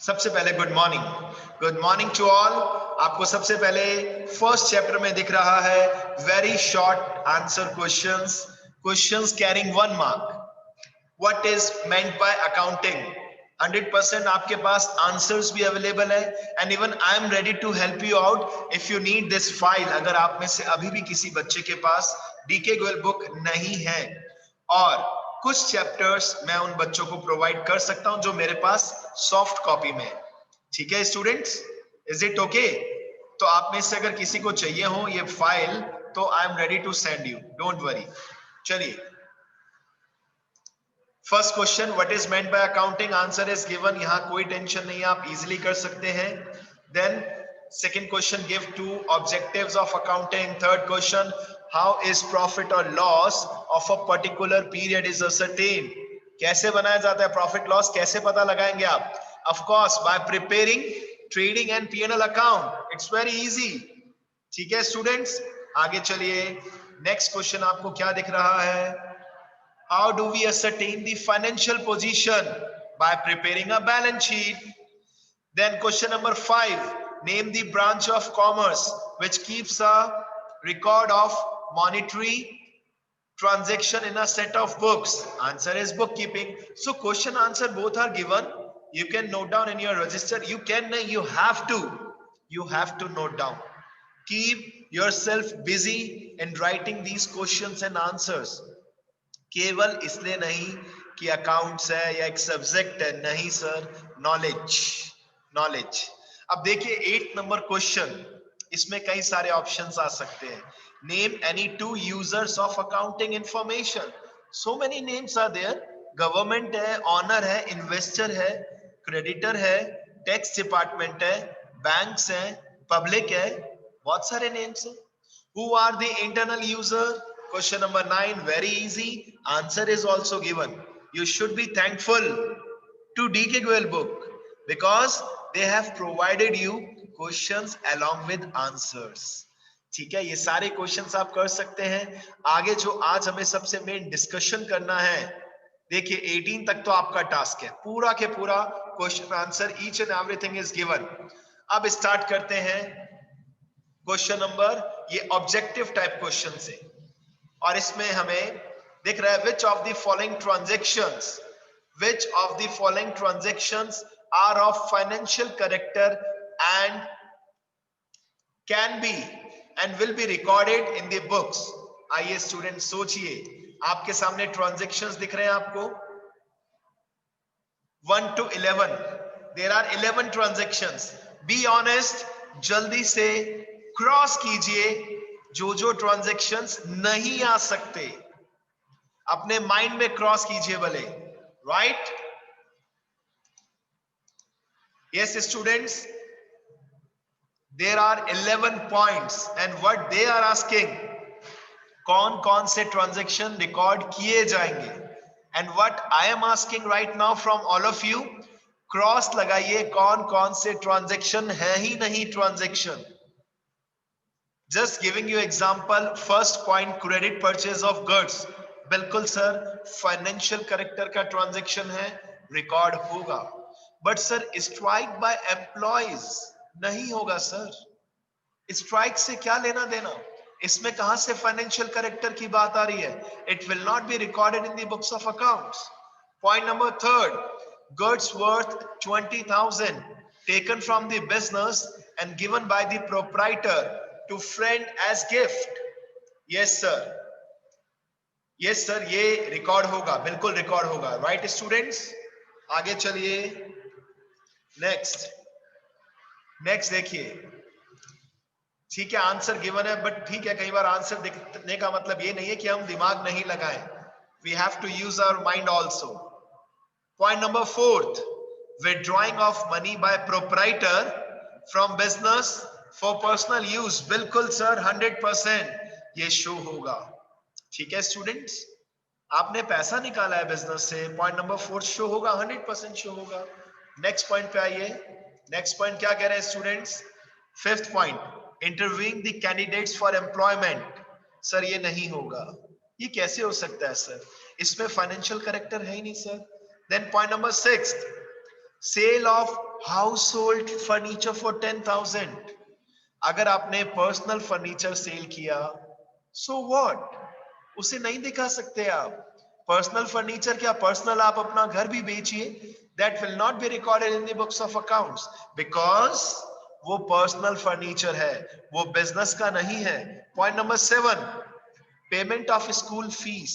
सबसे पहले good morning to all. आपको सबसे पहले फर्स्ट चैप्टर में दिख रहा है very short answer questions carrying 1 mark. What is meant by accounting. 100% आपके पास आंसर्स भी अवेलेबल है and even I am ready to help you out if you need this file. अगर आप में से अभी भी किसी बच्चे के पास डीके गोयल बुक नहीं है, और कुछ चैप्टर्स मैं उन बच्चों को प्रोवाइड कर सकता हूं जो मेरे पास सॉफ्ट कॉपी में। ठीक है स्टूडेंट्स, इज इट ओके? तो आप में से अगर किसी को चाहिए हो ये फाइल तो I am ready to send you, don't worry. चलिए, first question, what is meant by accounting. Answer is given, यहां कोई टेंशन नहीं है, आप इजीली कर सकते हैं। Then second question, give two objectives of accounting. Third question, how is profit और loss of a particular period is ascertain. कैसे बनाया जाता है प्रॉफिट लॉस, कैसे पता लगाएंगे आप? Of course buy preparing trading and PNL account, it's very easy. ठीक है स्टूडेंट्स, आगे चलिए। नेक्स्ट क्वेश्चन आपको क्या दिख रहा है? How do we ascertain the financial position? By preparing a balance sheet. Then question number 5, name the branch of commerce which keeps a record of monetary transaction in a set of books. Answer is bookkeeping. So question answer both are given. You can note down in your register. You have to note down. Keep yourself busy in writing these questions and answers. केवल इसलिए नहीं कि accounts है या एक subject है, नहीं sir, knowledge. अब देखिए 8 नंबर क्वेश्चन, इसमें कई सारे ऑप्शंस आ सकते हैं। Name any 2 users of accounting information. So many names are there. Government है, ऑनर है, इन्वेस्टर है, क्रेडिटर है, टैक्स डिपार्टमेंट है, बैंक्स है, पब्लिक है, बहुत सारे नेम्स हैं। Who are the internal user? Question number 9, very easy. Answer is also given. You should be thankful to DK Goel book because they have provided you questions along with answers. ठीक है, ये सारे questions आप कर सकते हैं। आगे जो आज हमें सबसे मेन डिस्कशन करना है, देखिए 18 तक तो आपका टास्क है, पूरा के पूरा question answer each and everything is given. अब स्टार्ट करते हैं क्वेश्चन नंबर, ये ऑब्जेक्टिव टाइप क्वेश्चन से, और इसमें हमें दिख रहा है which of the following transactions are of financial character and can be and will be recorded in the books. आइए स्टूडेंट सोचिए, आपके सामने ट्रांजैक्शंस दिख रहे हैं आपको 1 to 11, there are 11 transactions. Be honest, जल्दी से क्रॉस कीजिए जो ट्रांजैक्शंस नहीं आ सकते, अपने माइंड में क्रॉस कीजिए भले, right? Yes students, there are 11 points and what they are asking, कौन कौन से ट्रांजैक्शन रिकॉर्ड किए जाएंगे। And what I am asking right now from all of you, cross लगाइए कौन कौन से ट्रांजैक्शन है ही नहीं transaction. Just giving you example, first point, credit purchase of goods, बिल्कुल सर फाइनेंशियल कैरेक्टर का ट्रांजैक्शन है, रिकॉर्ड होगा। But sir strike by employees नहीं होगा सर, स्ट्राइक से क्या लेना देना, इसमें कहां से फाइनेंशियल कैरेक्टर की बात आ रही है? It will not be recorded in the books of accounts. Point number 3, goods worth 20,000 taken from the business and given by the proprietor to friend as gift. Yes sir, ये record होगा, बिल्कुल record होगा, right students? आगे चलिए, next देखिए। ठीक है, answer given है, बट ठीक है, कई बार आंसर देखने का मतलब ये नहीं है कि हम दिमाग नहीं लगाएं, we have to use our mind also. Point number 4, withdrawing of money by proprietor from business for personal use, बिल्कुल सर 100% ये शो होगा। ठीक है स्टूडेंट्स, आपने पैसा निकाला है बिजनेस से, पॉइंट नंबर 4 शो होगा, 100% शो होगा। नेक्स्ट पॉइंट पे आइए, नेक्स्ट पॉइंट क्या कह रहे हैं students? 5th point, interviewing the candidates for employment, sir ये नहीं होगा, ये कैसे हो सकता है सर, इसमें फाइनेंशियल कैरेक्टर है ही नहीं sir. Then point number 6, sale of household furniture for 10,000. अगर आपने पर्सनल फर्नीचर सेल किया, सो व्हाट, उसे नहीं दिखा सकते आप. पर्सनल फर्नीचर क्या, पर्सनल आप अपना घर भी बेचिए, that will not be recorded in the books of accounts, because वो पर्सनल फर्नीचर है, वो बिजनेस का नहीं है. Point number 7, payment of school fees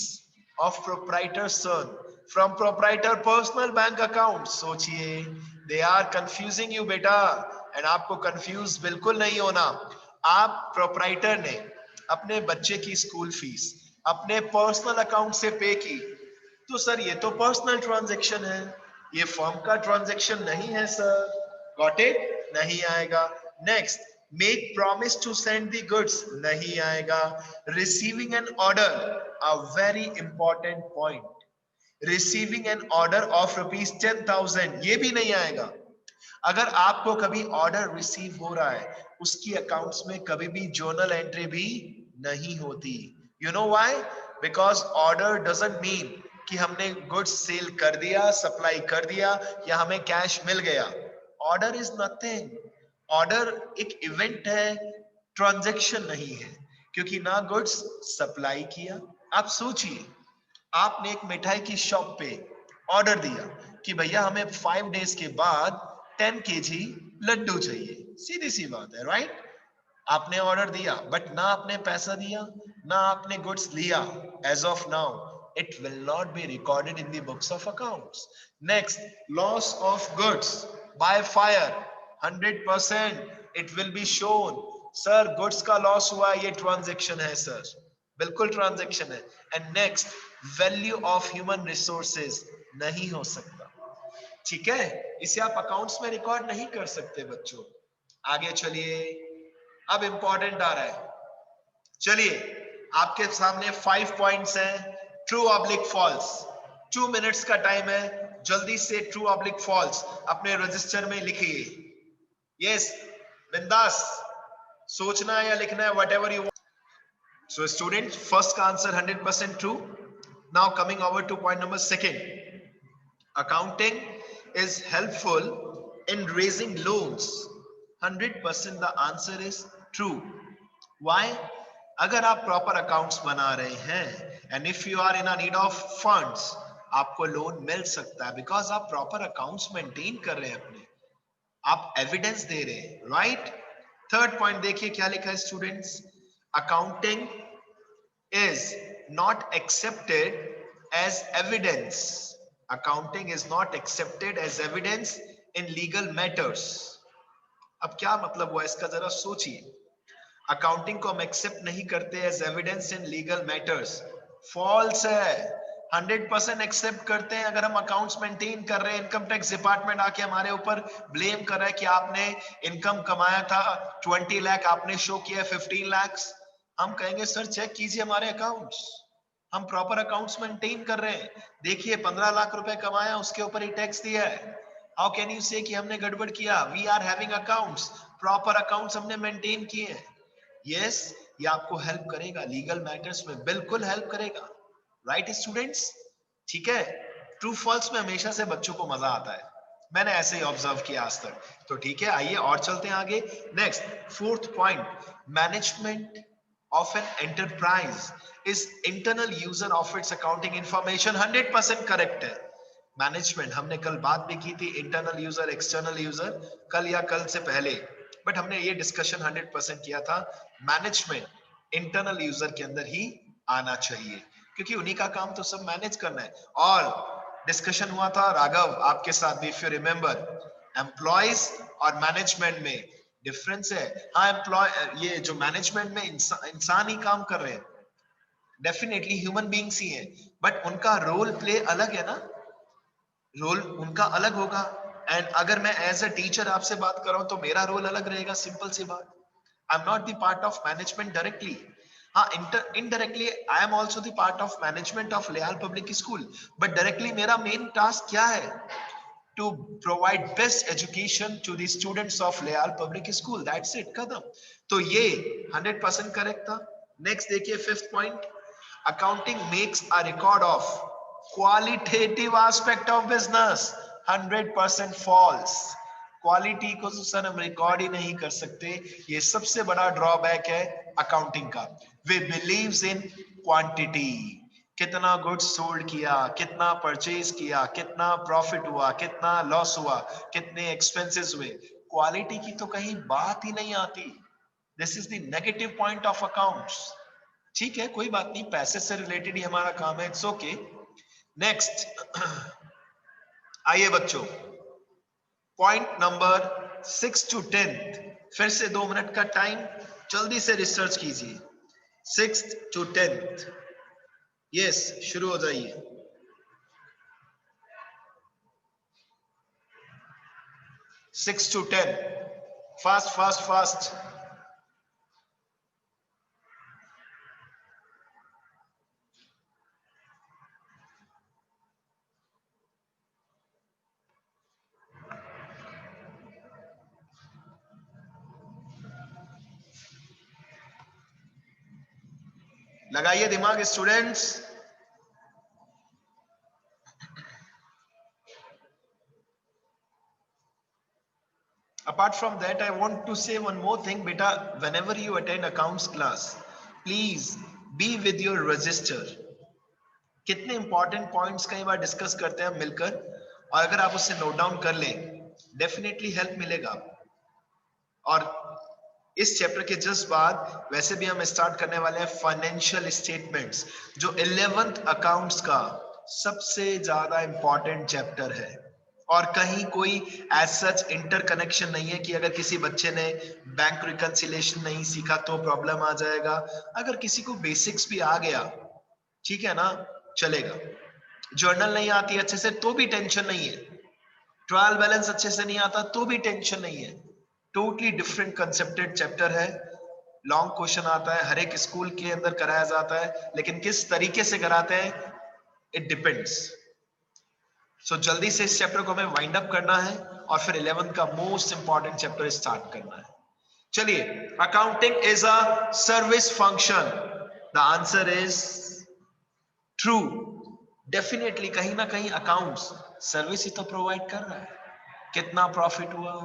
of proprietor son from proprietor personal bank account. सोचिए, दे आर कंफ्यूजिंग यू बेटा, and आपको confuse बिल्कुल नहीं होना. आप प्रोप्राइटर ने अपने बच्चे की स्कूल फीस अपने पर्सनल अकाउंट से पे की, तो सर ये तो पर्सनल ट्रांजैक्शन है, ये फर्म का ट्रांजैक्शन नहीं है सर. Got it? नहीं आएगा. Next, make promise to send the goods, नहीं आएगा. Receiving an order, a very important point, receiving an order of ₹10,000, ये भी नहीं आएगा. अगर आपको कभी ऑर्डर रिसीव हो रहा है, उसकी अकाउंट्स में कभी भी जर्नल एंट्री भी नहीं होती. You know why? Because order doesn't mean कि हमने गुड्स सेल कर दिया, सप्लाई कर दिया, या हमें कैश मिल गया. Order is nothing. ऑर्डर एक इवेंट है, ट्रांजैक्शन नहीं है, क्योंकि ना गुड्स सप्लाई किया. आप सोचिए, आपने एक मिठाई की शॉप पे ऑर्डर दिया कि भैया हमें 5 डेज के बाद 10 kg लड्डू चाहिए. सीधी सी बात है, राइट? आपने ऑर्डर दिया, बट ना आपने पैसा दिया, ना आपने गुड्स लिया. As of now it will not be recorded in the books of accounts. Next, loss of goods by fire, 100% it will be shown. Sir goods का लॉस हुआ, ये ट्रांजैक्शन है सर, बिल्कुल ट्रांजैक्शन है. And next, value of human resources नहीं हो सकता. ठीक है, इसे आप अकाउंट्स में रिकॉर्ड नहीं कर सकते बच्चों. आगे चलिए, अब इंपॉर्टेंट आ रहा है. चलिए, आपके सामने 5 पॉइंट्स हैं. True oblique false. 2 मिनट्स का टाइम है, जल्दी से ट्रू ऑब्लिक फॉल्स अपने रजिस्टर में लिखिए. यस, बिंदास, सोचना है या लिखना है, whatever you want. So student, first का answer 100% true. Now coming over to point number 2. Accounting is helpful in raising loans. 100% the answer is true. Why? अगर आप प्रॉपर अकाउंट्स बना रहे हैं, and if you are in need of funds, आपको loan मिल सकता है, बिकॉज आप प्रॉपर अकाउंट्स मेंटेन कर रहे हैं अपने, आप एविडेंस दे रहे हैं, राइट? थर्ड पॉइंट देखिए क्या लिखा है students. Accounting is not accepted as evidence. Accounting is not accepted as evidence in legal matters. अब क्या मतलब हुआ इसका, जरा सोचिए. अकाउंटिंग को हम एक्सेप्ट नहीं करते as evidence in legal matters. False है. 100% एक्सेप्ट करते हैं. अगर हम अकाउंट्स मेंटेन कर रहे हैं, इनकम टैक्स डिपार्टमेंट आके हमारे ऊपर ब्लेम कर रहा है कि आपने इनकम कमाया था 20 लाख, आपने शो किया 15 लाख, हम कहेंगे सर चेक कीजिए हमारे अकाउंट्स, हम प्रॉपर अकाउंट्स मेंटेन कर रहे हैं, देखिए 15 लाख रुपए कमाया, उसके ऊपर ही टैक्स दिया है. हाउ कैन यू से कि हमने गड़बड़ किया? We are having accounts, proper accounts हमने मेंटेन किए हैं. यस, ये आपको हेल्प करेगा लीगल मैटर्स में, बिल्कुल हेल्प करेगा. Right students? ठीक है, ट्रू फॉल्स में हमेशा से बच्चों को मजा आता है, मैंने ऐसे ही ऑब्जर्व किया आज तक. तो ठीक है, आइए और चलते हैं आगे. Next, fourth point, management of an enterprise is internal user of its accounting information. 100% correct है. मैनेजमेंट, हमने कल बात भी की थी, इंटरनल यूजर, एक्सटर्नल यूजर, कल या कल से पहले, बट हमने ये डिस्कशन 100% किया था. मैनेजमेंट इंटरनल यूजर के अंदर ही आना चाहिए, क्योंकि उन्हीं का काम तो सब मैनेज करना है. और डिस्कशन हुआ था राघव आपके साथ भी, इफ यू रिमेंबर, एम्प्लॉयज और मैनेजमेंट में डिफरेंस है. हाँ, एम्प्लॉय, ये जो मैनेजमेंट में इंसान ही काम कर रहे हैं, डेफिनेटली ह्यूमन बीइंग्स ही हैं, बट उनका रोल प्ले अलग है ना, रोल उनका अलग होगा. एंड अगर मैं एज अ टीचर आपसे बात कर रहा हूं तो मेरा रोल अलग रहेगा, सिंपल सी बात. I am not the part of management directly. हाँ, indirectly I am also the part of management of लेयाल पब्लिक स्कूल, बट डायरेक्टली मेरा मेन टास्क क्या है? To provide best education to the students of Leal Public School. That's it, खत्म. तो ये 100% correct था. Next देखिए, fifth point, accounting makes a record of qualitative aspect of business. 100% false. Quality को तो सर हम रिकॉर्ड ही नहीं कर सकते, ये सबसे बड़ा ड्रॉबैक है अकाउंटिंग का। वी बिलीव्स इन क्वांटिटी, कितना गुड्स सोल्ड किया, कितना परचेज किया, कितना प्रॉफिट हुआ, कितना लॉस हुआ, कितने एक्सपेंसेस हुए। क्वालिटी की तो कहीं बात ही नहीं आती। This is the negative point of accounts. ठीक है, कोई बात नहीं, पैसे से रिलेटेड ही हमारा काम है, इट्स ओके। नेक्स्ट आइए बच्चों, पॉइंट नंबर 6 to 10, फिर से 2 मिनट का टाइम, जल्दी से रिसर्च कीजिए। 6th to 10th, यस, शुरू हो जाइए। 6 to 10, फास्ट फास्ट फास्ट। लगाइए दिमाग students. Apart from that, I want to say one more thing, beta. Whenever you attend accounts class, please be with your register. कितने important points कई बार discuss करते हैं हम मिलकर, और अगर आप उसे नोट डाउन कर लें, डेफिनेटली हेल्प मिलेगा। और इस चैप्टर के जस्ट बाद वैसे भी हम स्टार्ट करने वाले हैं फाइनेंशियल स्टेटमेंट्स, जो 11th अकाउंट्स का सबसे ज्यादा इंपॉर्टेंट चैप्टर है। और कहीं कोई एज सच इंटरकनेक्शन नहीं है कि अगर किसी बच्चे ने बैंक रिकंसिलिएशन नहीं सीखा तो प्रॉब्लम आ जाएगा। अगर किसी को बेसिक्स भी आ गया, ठीक है ना, चलेगा। जर्नल नहीं आती अच्छे से तो भी टेंशन नहीं है, ट्रायल बैलेंस अच्छे से नहीं आता तो भी टेंशन नहीं है। टोटली डिफरेंट कंसेप्टेड चैप्टर है। लॉन्ग क्वेश्चन आता है, हर एक स्कूल के अंदर कराया जाता है, लेकिन किस तरीके से कराते हैं इट डिपेंड्स। सो जल्दी से इस चैप्टर को हमें वाइंड अप करना है और फिर 11th का मोस्ट इंपॉर्टेंट चैप्टर स्टार्ट करना है। चलिए, accounting is a service function. The answer is true. Definitely कहीं ना कहीं अकाउंट्स सर्विस ही तो प्रोवाइड कर रहा है। कितना प्रॉफिट हुआ,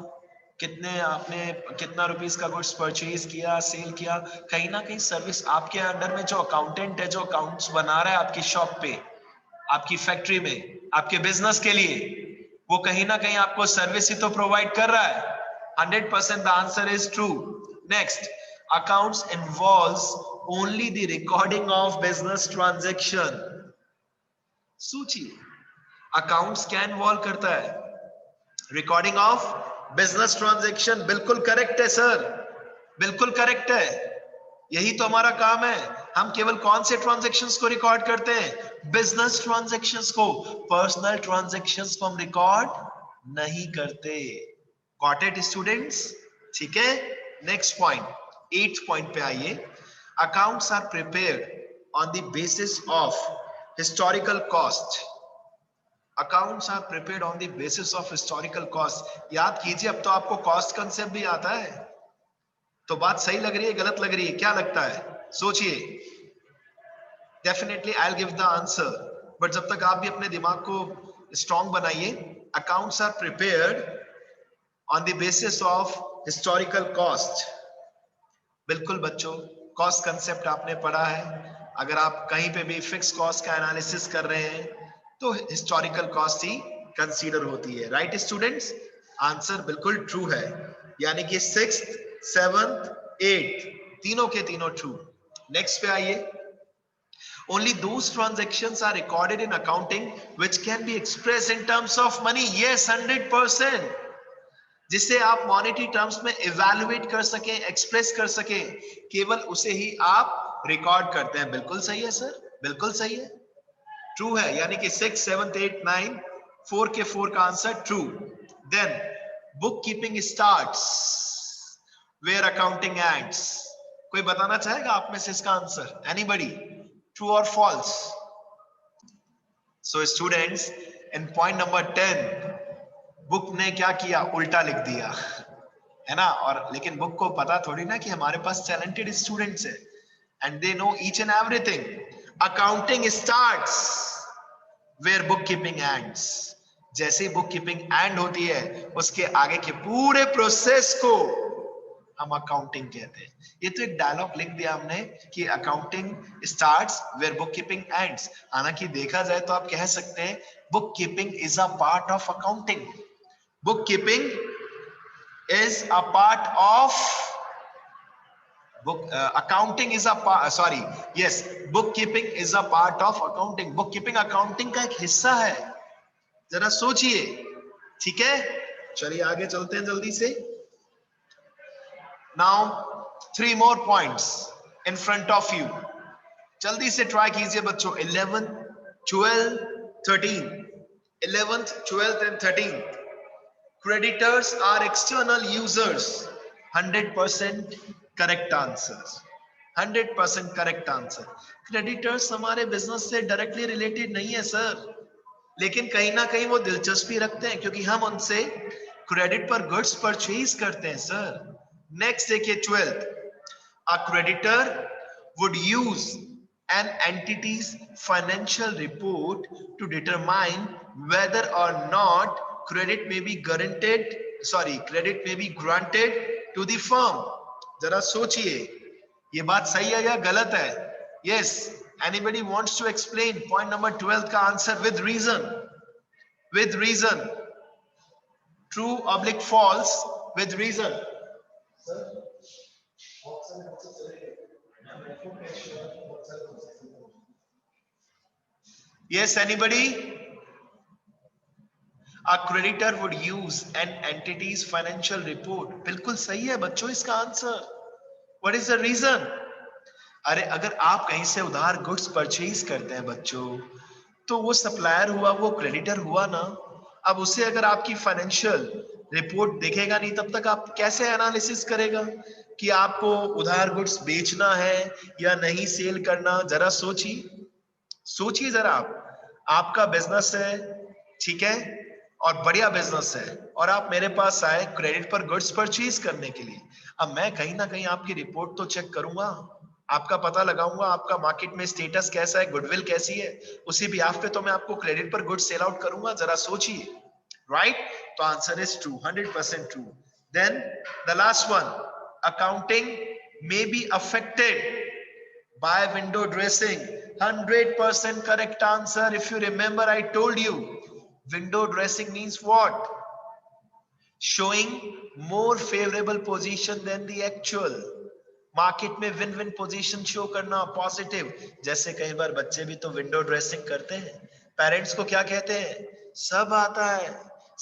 कितने आपने कितना रुपीस का गुड्स परचेज किया, सेल किया, कहीं ना कहीं सर्विस। आपके अंडर में जो अकाउंटेंट है, जो अकाउंट्स बना रहा है आपकी शॉप पे, आपकी फैक्ट्री में, आपके बिजनेस के लिए, वो कहीं ना कहीं आपको सर्विस ही तो प्रोवाइड कर रहा है। 100% the answer is true. Next, accounts involves only the recording of business transaction. सोचिए, अकाउंट्स क्या इन्वॉल्व करता है? Recording of business transaction. बिल्कुल करेक्ट है सर, बिल्कुल करेक्ट है, यही तो हमारा काम है। हम केवल कौन से ट्रांजैक्शंस को रिकॉर्ड करते हैं? बिजनेस ट्रांजैक्शंस को। पर्सनल ट्रांजैक्शंस को हम रिकॉर्ड नहीं करते। Got it students? ठीक है, नेक्स्ट पॉइंट, 8th पॉइंट पे आइए। Accounts are prepared on the basis of historical cost. Accounts are prepared on the basis of historical cost. याद कीजिए, अब तो आपको कॉस्ट कंसेप्ट भी आता है। तो बात सही लग रही है, गलत लग रही है, क्या लगता है? सोचिए। Definitely I will give the answer, but जब तक आप भी अपने दिमाग को स्ट्रॉन्ग बनाइए। Accounts are prepared on the basis of historical cost. बिल्कुल बच्चों, कॉस्ट कंसेप्ट आपने पढ़ा है। अगर आप कहीं पे भी फिक्स कॉस्ट का एनालिसिस कर रहे हैं तो हिस्टोरिकल कॉस्ट ही कंसीडर होती है। Right students? आंसर बिल्कुल ट्रू है, यानी कि 6th, 7th, 8th तीनों के तीनों ट्रू। नेक्स्ट पे आइए। Only those transactions are recorded in accounting which can be expressed in terms of money. Yes, 100%. जिसे आप मॉनेटरी टर्म्स में इवैल्यूएट कर सके, एक्सप्रेस कर सके, केवल उसे ही आप रिकॉर्ड करते हैं। बिल्कुल सही है सर, बिल्कुल सही है, ट्रू है। यानी कि 6, 7, 8, 9, 4 के 4 का answer true. Then book keeping starts where accounting ends. कोई बताना चाहेगा आप में से इसका आंसर? एनीबडी? ट्रू और false? So students, in point number 10 book ने क्या किया? उल्टा लिख दिया, है ना। और लेकिन बुक को पता थोड़ी ना कि हमारे पास टैलेंटेड स्टूडेंट्स है, and they know each and everything. Accounting starts where bookkeeping ends. जैसे बुक कीपिंग एंड होती है उसके आगे के पूरे प्रोसेस को हम अकाउंटिंग कहते हैं। ये तो एक डायलॉग लिख दिया हमने कि accounting starts where book keeping ends. हालांकि देखा जाए तो आप कह सकते हैं book keeping is a part of accounting. Book keeping is a part of book accounting is a part, sorry, yes, bookkeeping is a part of accounting। bookkeeping accounting का एक हिस्सा है, जरा सोचिए। ठीक है, चलिए आगे चलते हैं जल्दी से। now 3 more points in front of you, जल्दी से ट्राई कीजिए बच्चों। 11, 12, 13, 11th, 12th and 13th, creditors are external users। 100% correct answer, 100% correct answer. Creditors हमारे बिजनेस से डायरेक्टली रिलेटेड नहीं है सर, लेकिन कहीं ना कहीं वो दिलचस्पी रखते हैं क्योंकि हम उनसे क्रेडिट पर गुड्स परचेज करते हैं सर। नेक्स्ट देखिए 12th, a creditor would use an entity's financial report to determine whether or not credit may be credit may be granted to the firm। जरा सोचिए ये बात सही है या गलत है? Yes, anybody wants to explain point number 12 का answer with reason, with reason, true oblique false, with reason। Yes, anybody? A creditor would use an entity's financial report। बिल्कुल सही है बच्चों इसका answer. What is the reason? अरे अगर आप कहीं से उधार गुड्स परचेज करते हैं बच्चों, तो वो सप्लायर हुआ, वो क्रेडिटर हुआ ना। अब उसे अगर आपकी फाइनेंशियल रिपोर्ट देखेगा नहीं, तब तक आप कैसे एनालिसिस करेगा कि आपको उधार गुड्स बेचना है या नहीं सेल करना? जरा सोचिए, सोचिए जरा। आपका बिजनेस है, ठीक है, और बढ़िया बिजनेस है, और आप मेरे पास आए क्रेडिट पर गुड्स परचेज करने के लिए। अब मैं कहीं ना कहीं आपकी रिपोर्ट तो चेक करूंगा, आपका पता लगाऊंगा, आपका मार्केट में स्टेटस कैसा है, गुडविल कैसी है, उसी बिहाफ पे तो मैं आपको क्रेडिट पर गुड्स सेल आउट करूंगा। जरा सोचिए, राइट? तो answer is true, 100% true. Then the last one, accounting may be affected by window dressing। 100% correct answer। If you remember, I told you window dressing means what? Showing more favorable position than the actual। Market में win win position show करना, positive. जैसे कई बार बच्चे भी तो window dressing करते हैं, parents को क्या कहते हैं? सब आता है,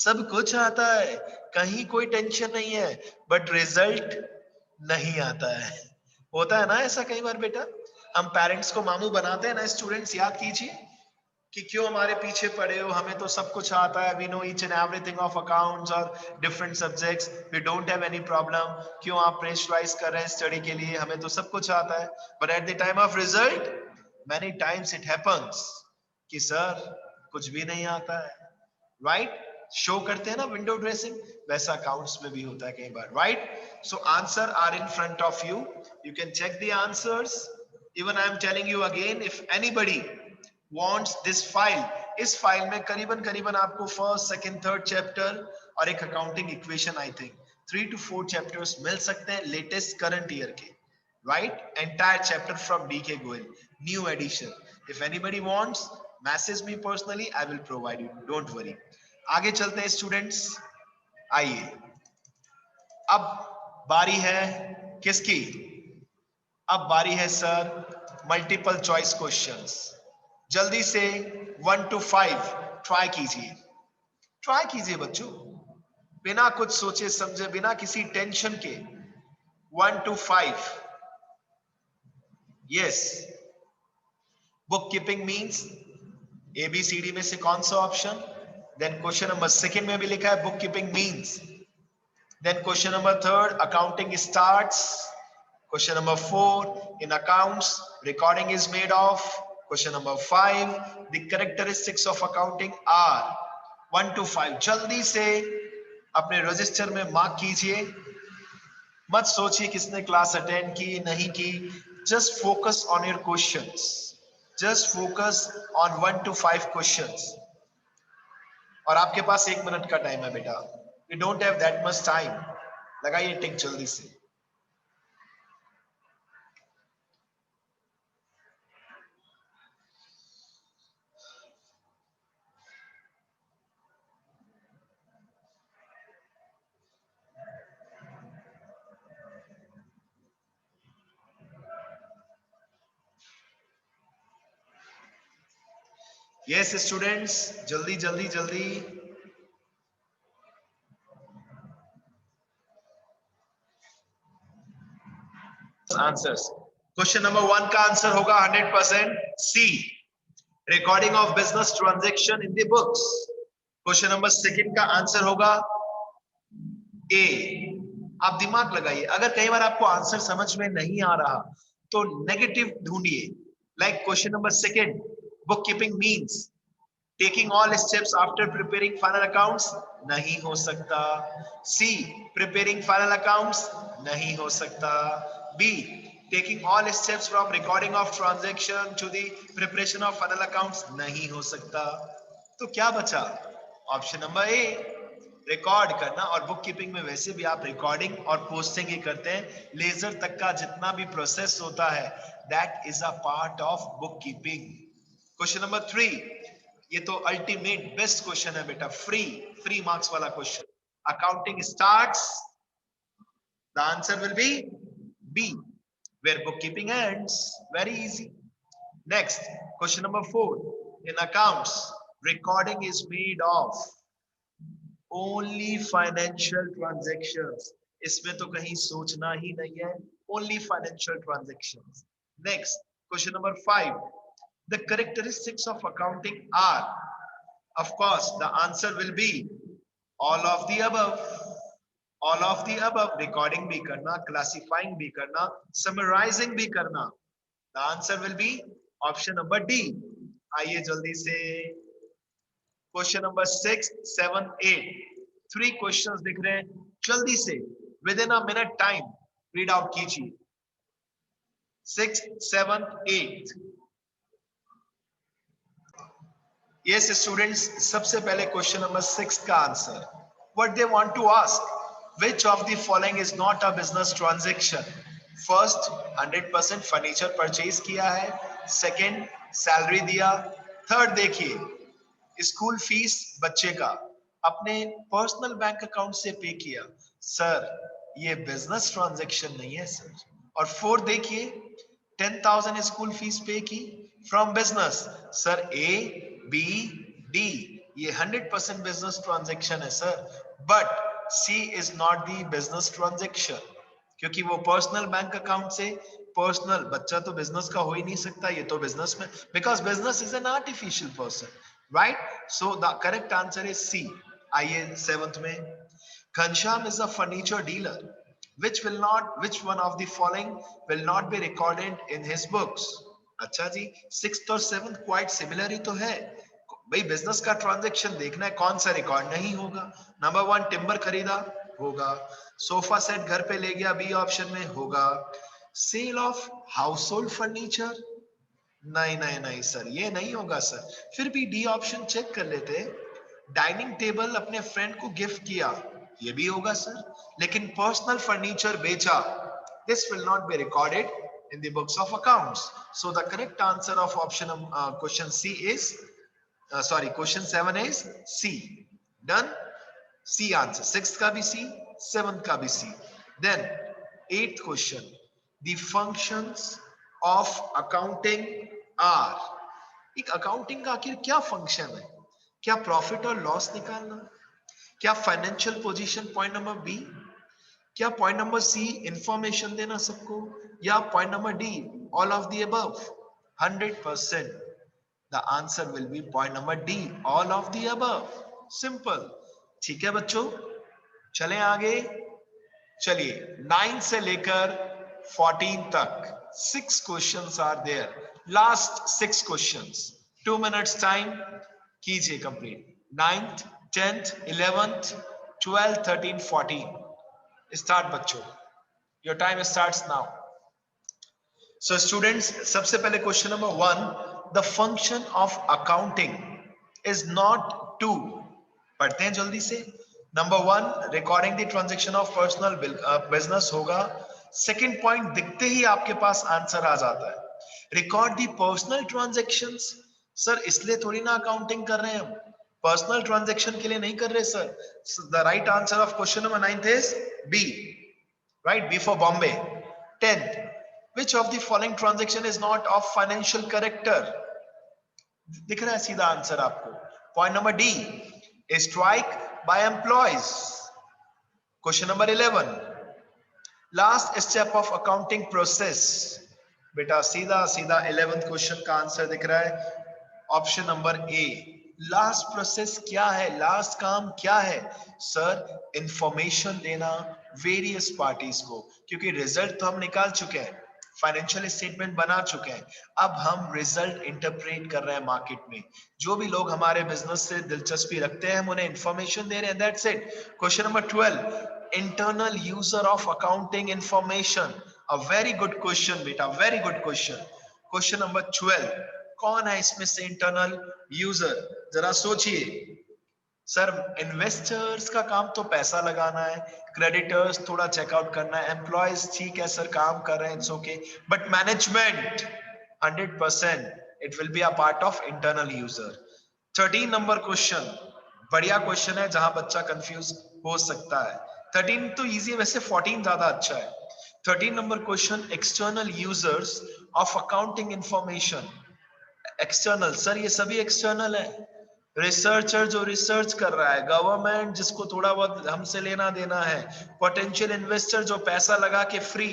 सब कुछ आता है, कहीं कोई टेंशन नहीं है, बट रिजल्ट नहीं आता है। होता है ना ऐसा कई बार बेटा? हम पेरेंट्स को मामू बनाते हैं ना। स्टूडेंट्स याद कीजिए कि क्यों हमारे पीछे पड़े हो, हमें तो सब कुछ आता है, we know each and everything of accounts और different subjects, we don't have any problem. क्यों आप प्रेशराइज कर रहे हैं स्टडी के लिए? हमें तो सब कुछ आता है। But at the time of result many times it happens कि सर कुछ भी नहीं आता है, राइट? शो करते हैं ना विंडो ड्रेसिंग, वैसा अकाउंट्स में भी होता है कई बार, right? So answer are in front of you, you can check the answers. Even I am telling you again, if anybody wants this file, इस फाइल में करीबन करीबन आपको फर्स्ट, सेकंड, थर्ड चैप्टर और एक accounting equation, I think 3 to 4 chapters मिल सकते हैं लेटेस्ट करंट ईयर के, right? Entire chapter from DK Goyal, new edition. If anybody wants, message me personally, I will provide you, don't worry. आगे चलते हैं students, आइए। अब बारी है किसकी? अब बारी है सर मल्टीपल चॉइस क्वेश्चंस। जल्दी से 1 to 5 ट्राई कीजिए, ट्राई कीजिए बच्चों, बिना कुछ सोचे समझे, बिना किसी टेंशन के। 1 to 5। Yes, book keeping means ABCD में से कौन सा option? Then question number second में भी लिखा है book keeping means. Then question number third, accounting starts. Question number 4, in accounts recording is made of। Question number 5, the characteristics of accounting are। 1 to 5 जल्दी से अपने रजिस्टर में mark कीजिए। मत सोचिए किसने क्लास अटेंड की नहीं की, just focus on your questions, just focus on 1 to 5 questions. और आपके पास 1 मिनट का टाइम है बेटा, we don't have that much time. लगाइए टिक जल्दी से। यस स्टूडेंट्स, जल्दी जल्दी जल्दी। आंसर्स, क्वेश्चन नंबर 1 का आंसर होगा 100% C, recording of business transaction in the books. Question number 2 का आंसर होगा ए। आप दिमाग लगाइए, अगर कई बार आपको आंसर समझ में नहीं आ रहा तो नेगेटिव ढूंढिए। Like question number 2, book keeping means taking all steps after preparing final accounts, नहीं हो सकता। सी, प्रिपेयरिंग फाइनल अकाउंट्स, नहीं हो सकता। B, taking all steps from recording of transaction to the preparation of final accounts, नहीं हो सकता। तो क्या बचा? ऑप्शन नंबर ए, रिकॉर्ड करना। और बुक कीपिंग में वैसे भी आप रिकॉर्डिंग और पोस्टिंग ही करते हैं, लेजर तक का जितना भी प्रोसेस होता है that is a part of book keeping. Question number 3, ये तो अल्टीमेट बेस्ट क्वेश्चन है बेटा, फ्री मार्क्स वाला question. Accounting starts, the answer will be B, where bookkeeping ends. Very easy. Next, question number 4, in accounts recording is made of only financial transactions, इसमें तो कहीं सोचना ही नहीं है, only financial transactions. Next, question number 5, the characteristics of accounting are, of course the answer will be all of the above, all of the above, recording भी करना, classifying भी करना, summarizing भी करना। the answer will be option number D। आइए जल्दी से question number 6, 7, 8, 3 questions दिख रहे हैं, जल्दी से with in a minute time read out कीजिए। 6, 7, 8। यस स्टूडेंट्स, सबसे पहले क्वेश्चन नंबर 6 का answer, what they want to ask, which of the following is not a business transaction. First, 100% furniture purchase किया है। सेकंड, सैलरी दिया। Third, देखिए school fees बच्चे का अपने पर्सनल बैंक अकाउंट से पे किया। सर ये बिजनेस ट्रांजैक्शन नहीं है सर। और फोर्थ देखिए, 10,000 स्कूल फीस पे की from business. Sir A B D, ये 100% बिजनेस ट्रांजैक्शन है sir, but C is not the business transaction, क्योंकि वो पर्सनल बैंक अकाउंट से, पर्सनल बच्चा तो बिजनेस का हो ही नहीं सकता, ये तो बिजनेस में, because business is an artificial person, right? So the correct answer is C. आइए 7th में, Ghanshyam is a furniture dealer, which one of the following will not be recorded in his books। अच्छा जी, 6th और 7th quite similar ही तो है भाई, business का transaction देखना है, कौन सा रिकॉर्ड नहीं होगा। नंबर 1, टिम्बर खरीदा, होगा। सोफा सेट घर पे ले गया, बी ऑप्शन में होगा। Sale of household furniture, नहीं नहीं नहीं सर, ये नहीं होगा सर। फिर भी डी ऑप्शन चेक कर लेते। डाइनिंग टेबल अपने फ्रेंड को गिफ्ट किया, ये भी होगा सर। लेकिन पर्सनल फर्नीचर बेचा, this will not be recorded in the books of accounts. So the correct answer of option question C is question 7 is C. Done? C answer. 6th का भी C, 7th का भी C. Then 8th question. The functions of accounting are. एक accounting का आखिर क्या function है? क्या प्रॉफिट और लॉस निकालना? क्या financial position, point number B? क्या पॉइंट नंबर सी, इंफॉर्मेशन देना सबको? या point number D, all of the above? 100% the answer will be point number D, all of the above. Simple. ठीक है बच्चों, चलें आगे। चलिए 9 से लेकर 14 तक 6 questions are there, last 6 questions, 2 minutes time, कीजिए complete. 9th, 10th, 11th, 12th, 13, 14। Start बच्चों, your time starts now. So students, सबसे पहले question number 1, the function of accounting is not to पढ़ते हैं जल्दी से। Number 1 recording the transaction of personal business होगा। Second point दिखते ही आपके पास आंसर आ जाता है, record the personal transactions. Sir इसलिए थोड़ी ना अकाउंटिंग कर रहे हैं हम, पर्सनल ट्रांजैक्शन के लिए नहीं कर रहे sir. The right answer of question number 9 is B, right, B for Bombay. 10th, which of the following transaction is not of financial character? दिख रहा है सीधा आंसर आपको। Point number D, strike by employees. Question number 11, last step of accounting process. बेटा सीधा सीधा 11th question का answer दिख रहा है, option number A. Last process क्या है, लास्ट काम क्या है सर? इंफॉर्मेशन देना वेरियस पार्टीज को, क्योंकि रिजल्ट तो हम निकाल चुके हैं, फाइनेंशियल स्टेटमेंट बना चुके हैं, अब हम रिजल्ट इंटरप्रेट कर रहे हैं मार्केट में। जो भी लोग हमारे बिजनेस से दिलचस्पी रखते हैं हम उन्हें इंफॉर्मेशन दे रहे हैं, that's it. Question number 12, internal user of accounting information. A very good question बेटा, very good question. Question number 12, कौन है इसमें से इंटरनल यूजर? जरा सोचिए सर। इन्वेस्टर्स का काम तो पैसा लगाना है, क्रेडिटर्स थोड़ा चेकआउट करना है, एम्प्लॉयज ठीक है सर काम कर रहे हैं, it's okay, but management 100% it will be a part of internal user. 13 number question बढ़िया क्वेश्चन है जहां बच्चा कंफ्यूज हो सकता है। 13 तो इजी है वैसे, 14 ज्यादा अच्छा है। 13 number question, external users of accounting information. External sir ये सभी एक्सटर्नल है, रिसर्चर जो रिसर्च कर रहा है, गवर्नमेंट जिसको थोड़ा बहुत हमसे लेना देना है, पोटेंशियल इन्वेस्टर जो पैसा लगा के फ्री।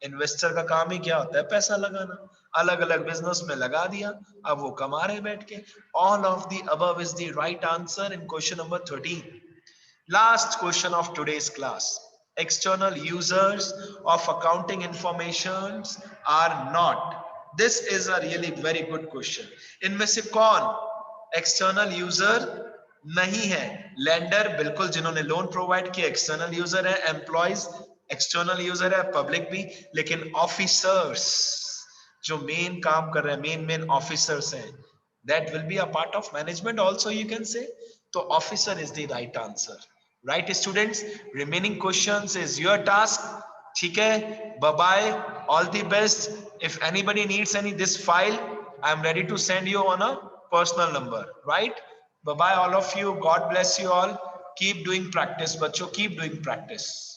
इन्वेस्टर का काम ही क्या होता है? पैसा लगाना। अलग अलग बिजनेस में लगा दिया, अब वो कमा रहे बैठ के। All of the above is the right answer in question number 13। Last question of today's class. External users of accounting informations are not. This is a really very good question. इनमें से कौन एक्सटर्नल यूजर नहीं है? Lender बिल्कुल, जिन्होंने loan provide किया external user है, employees external user है, पब्लिक भी, लेकिन ऑफिसर्स जो मेन काम कर रहे हैं, मेन ऑफिसर्स हैं, that will be a part of management also you can say. So officer is the right answer. Right students, remaining questions is your task. ठीक है, bye bye, all the best. If anybody needs any this file, I am ready to send you on a personal number. Right, bye bye all of you, God bless you all. Keep doing practice बच्चों, keep doing practice.